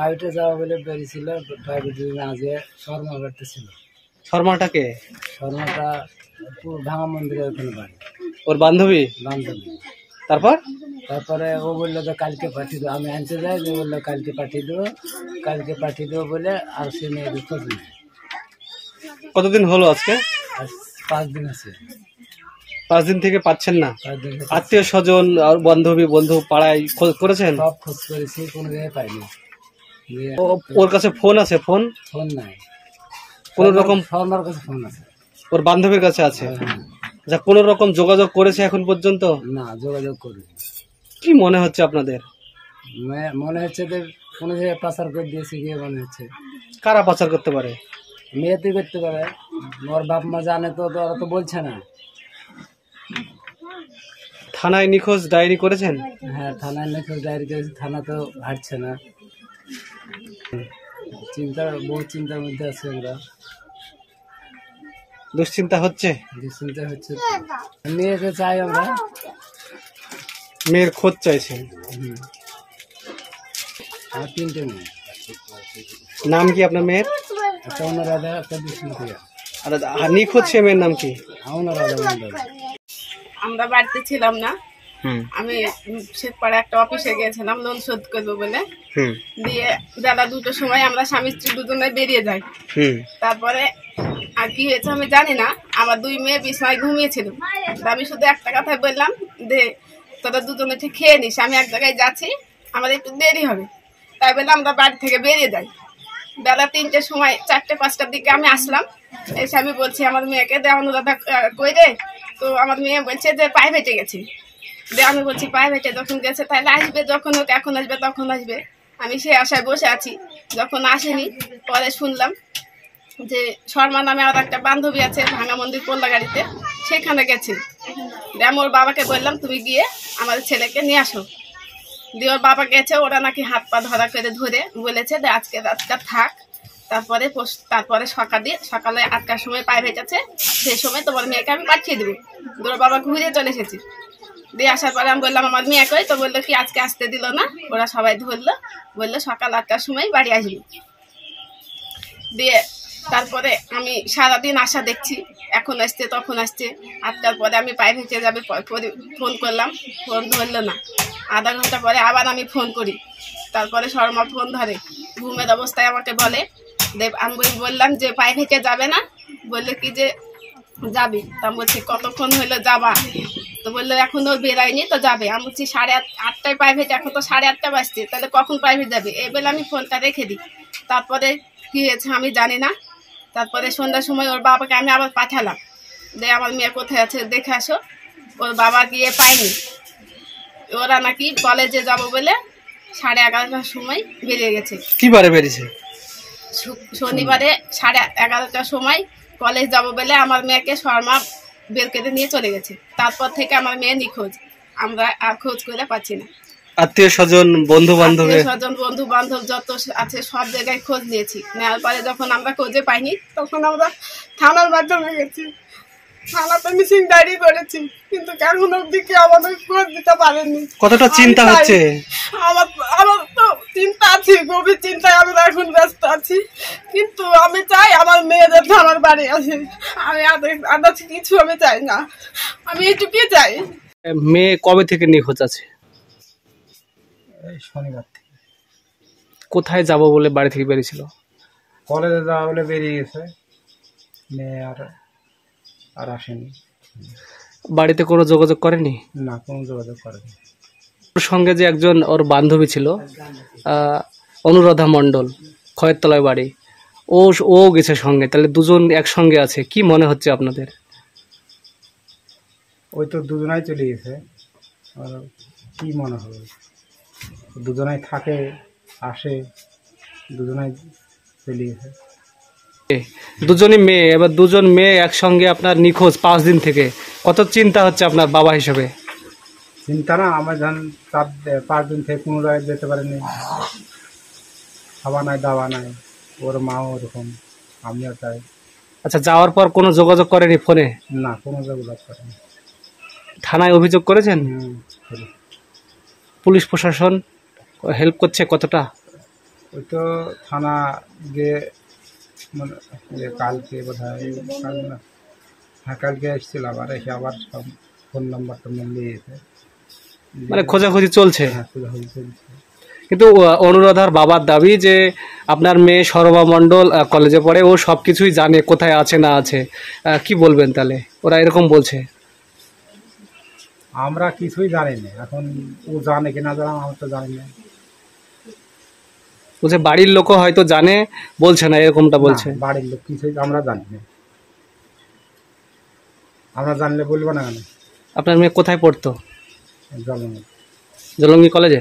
প্রাইভেটে যাওয়া বলে বেরিয়েছিল, প্রাইভেটে না যেয়ে শর্মা বাড়িতে ছিল। শর্মাটাকে? শর্মাটা ভাঙা মন্দিরের ওখানে বাড়ি, ওর বান্ধবী। তারপরে ও বললো যে কালকে পাঠিয়ে দেবো, আমি আনতে যাই, যে বললো কালকে পাঠিয়ে দেবো বলে আর সে মেয়েদের খোঁজ নেই। কতদিন হলো আজকে? 5 দিন আছে। 5 দিন থেকে পাচ্ছেন না? 5 দিন। আত্মীয় স্বজন আর বন্ধু পাড়ায় খোঁজ করেছেন? সব খোঁজ করেছি, কোনো জায়গায় পাইনি। ওর কাছে ফোন আছে? ফোন নাই। কোন রকম? শর্মার কাছে ফোন আছে, ওর বান্ধবীর কাছে আছে। যা কোন রকম যোগাযোগ করেছে এখন পর্যন্ত? না, যোগাযোগ করিনি। কি মনে হচ্ছে আপনাদের? মনে হচ্ছে যে কোনো জায়গায় পাচার করে দিয়েছে গিয়ে মনে হচ্ছে। কারা পাচার করতে পারে? মেয়েতে করতে পারে, ওর বাপ মা জানে তো, ওরা তো বলছে না। থানায় নিখোঁজ ডায়েরি করেছেন? হ্যাঁ, থানায় নিখোঁজ ডায়েরি করেছে, থানা তো হাঁটছে না। বহু চিন্তার মধ্যে আছে ওরা। দুশ্চিন্তা হচ্ছে? মেয়েকে চাই আমরা, মেয়ের খোঁজ চাইছেন। আর 3টে মেয়ে। নাম কি আপনার মেয়ের? একটা অনুরাধা, একটা বিষ্ণুপ্রিয়া। আর নিখোঁজ সে মেয়ের নাম কি? অনুরাধা মন্ডল। আমরা বাড়িতে ছিলাম না, আমি শেখপাড়া একটা অফিসে গিয়েছিলাম লোন শোধ করবো বলে। দিয়ে বেলা 2টোর সময় আমরা স্বামী স্ত্রী দুজনে বেরিয়ে যাই। তারপরে আর কি হয়েছে আমি জানি না, আমার 2 মেয়ে বিছানায় ঘুমিয়েছিল। আমি শুধু একটা কথাই বললাম যে তোরা দুজনে ঠিক খেয়ে নিস, আমি এক জায়গায় যাচ্ছি, আমার একটু দেরি হবে। তাই বলে আমরা বাড়ি থেকে বেরিয়ে যাই। বেলা 3টের সময় 4টে-5টার দিকে আমি আসলাম, এসে আমি বলছি আমার মেয়েকে দে অনুরাধা কই রে, তো আমার মেয়ে বলছে যে প্রাইভেটে গেছি। দিয়ে আমি বলছি প্রাইভেটে যখন গেছে তাহলে আসবে, যখন হোক এখন আসবে তখন আসবে। আমি সে আশায় বসে আছি, যখন আসেনি পরে শুনলাম যে শর্মা নামে আর একটা বান্ধবী আছে ভাঙা মন্দির কোল্লাগাড়িতে, সেখানে গেছে। দিয়ে আমি ওর বাবাকে বললাম তুমি গিয়ে আমাদের ছেলেকে নিয়ে আসো। দিয়ে ওর বাবা গেছে, ওরা নাকি হাত পা ধরা করে ধরে বলেছে যে আজকে রাতটা থাক, তারপরে সকালে 8টার সময় প্রাইভেট আছে, সেই সময় তোমার মেয়েকে আমি পাঠিয়ে দেবো। ওর বাবা ঘুরে চলে এসেছে। দিয়ে আসার পরে আমি বললাম আমার মেয়ে কই, তো বললো কি আজকে আসতে দিল না, ওরা সবাই ধরলো, বললো সকাল 8টার সময় বাড়ি আসবি। দিয়ে তারপরে আমি সারাদিন আশা দেখছি, এখন আসছে তখন আসছে। 8টার পরে আমি প্রাইভেটে যাবে ফোন করলাম, ফোন ধরলো না। আধা ঘন্টা পরে আবার আমি ফোন করি, তারপরে শর্মা ফোন ধরে, ঘুমের অবস্থায় আমাকে বলে আমি বললাম যে প্রাইভেটে যাবে না, বললে কি যে যাবি। তা বলছি কতক্ষণ হইলো যাবা, তো বললো এখনো বেরায়নি তো যাবে। আমি বলছি 8:30টায় প্রাইভেট, এখন তো 8:30 বাজছে, তাহলে কখন প্রাইভেট যাবে? এই বলে আমি ফোনটা রেখে দিই। তারপরে কি হয়েছে আমি জানি না। তারপরে সন্ধ্যার সময় ওর বাবাকে আমি আবার পাঠালাম, যে আমার মেয়ে কোথায় আছে দেখে আসো। ওর বাবা গিয়ে পায়নি। ওরা নাকি কলেজে যাব বলে 11:30টার সময় বেরিয়ে গেছে। কি বারে বেরিয়েছে? শনিবারে 11:30টার সময় কলেজ যাব বলে আমার মেয়েকে শর্মা বের করে নিয়ে চলে গেছে। তারপর থেকে আমার মেয়ে নিখোঁজ, আমরা আর খোঁজ করে পাচ্ছি না। আত্মীয় স্বজন, বন্ধু বান্ধব যত আছে সব জায়গায় খোঁজ নিয়েছি। নেওয়ার পরে যখন আমরা খোঁজে পাইনি, তখন আমরা থানার মাধ্যমে গেছি, থানাতে মিসিং ডায়েরি করেছি, কিন্তু এখন অব্দি কেউ আমাদের খোঁজ দিতে পারেনি। কতটা চিন্তা হচ্ছে? আমার তো চিন্তা আছে, গভীর চিন্তায় আমরা এখন ব্যস্ত আছি। কিন্তু আমি চাই আমার মেয়েদের থানার বাড়ি আছে। আমি আদার্স কিছু আমি চাই না, আমি এইটুকুই চাই। মেয়ে কবে থেকে নিখোঁজ আছে? শনিবার থেকে। কোথায় যাব বলে বাড়ি থেকে বেরিয়েছিল? কলেজে যাওয়া বলে বেরিয়ে গেছে, মেয়ে আর আসেনি। বাড়িতে কোনো যোগাযোগ করেনি? না, কোনো যোগাযোগ করেনি। ওর সঙ্গে যে একজন ওর বান্ধবী ছিল, অনুরাধা মণ্ডল, খয়েরতলায় বাড়ি, ও গেছে সঙ্গে, তাহলে দুজন একসঙ্গে আছে। কি মনে হচ্ছে আপনাদের? ওই তো দুজনাই চলে গেছে, আর কি মনে হবে? দুজনাই থাকে, আসে, দুজনাই চলে গেছে। দুজনই মেয়ে, এবার দুজন মেয়ে একসঙ্গে আপনার নিখোঁজ 5 দিন থেকে, কত চিন্তা হচ্ছে আপনার বাবা হিসেবে? চিন্তা না, আমার ধরেন 5 দিন থেকে কোনো জায়গায় যেতে পারেনি, খাওয়া নাই দাওয়া নাই। ওর মাও ওরকম, আমিও চাই। আচ্ছা, যাওয়ার পর কোনো যোগাযোগ করেনি ফোনে? না, কোনো যোগাযোগ করেনি। থানায় অভিযোগ করেছেন? পুলিশ প্রশাসন হেল্প করছে কতটা? ওই তো থানা গিয়ে মানে কালকে বোধহয়, কালকে এসেছিলাম, আর এসে আবার সব ফোন নাম্বারটা মিলিয়ে গেছে, মানে খোঁজাখুঁজি চলছে। হ্যাঁ, খোঁজাখুঁজি চলছে। কিন্তু অনুরাধার বাবার দাবি যে আপনার মেয়ে শর্মা মণ্ডল কলেজে পড়ে, ও সব কিছুই জানে, কোথায় আছে না আছে। কি বলবেন তাহলে? ওরা এরকম বলছে। আমরা কিছুই জানি না, এখন ও জানে কিনা জানা আমরা তো জানি না। বলছে বাড়ির লোকও হয়তো জানে, বলছে না, এরকমটা বলছে। বাড়ির লোক কিছুই আমরা জানি না, আমরা জানলে বলবো না কেন? আপনার মেয়ে কোথায় পড়তো? জলঙ্গি। জলঙ্গি কলেজে?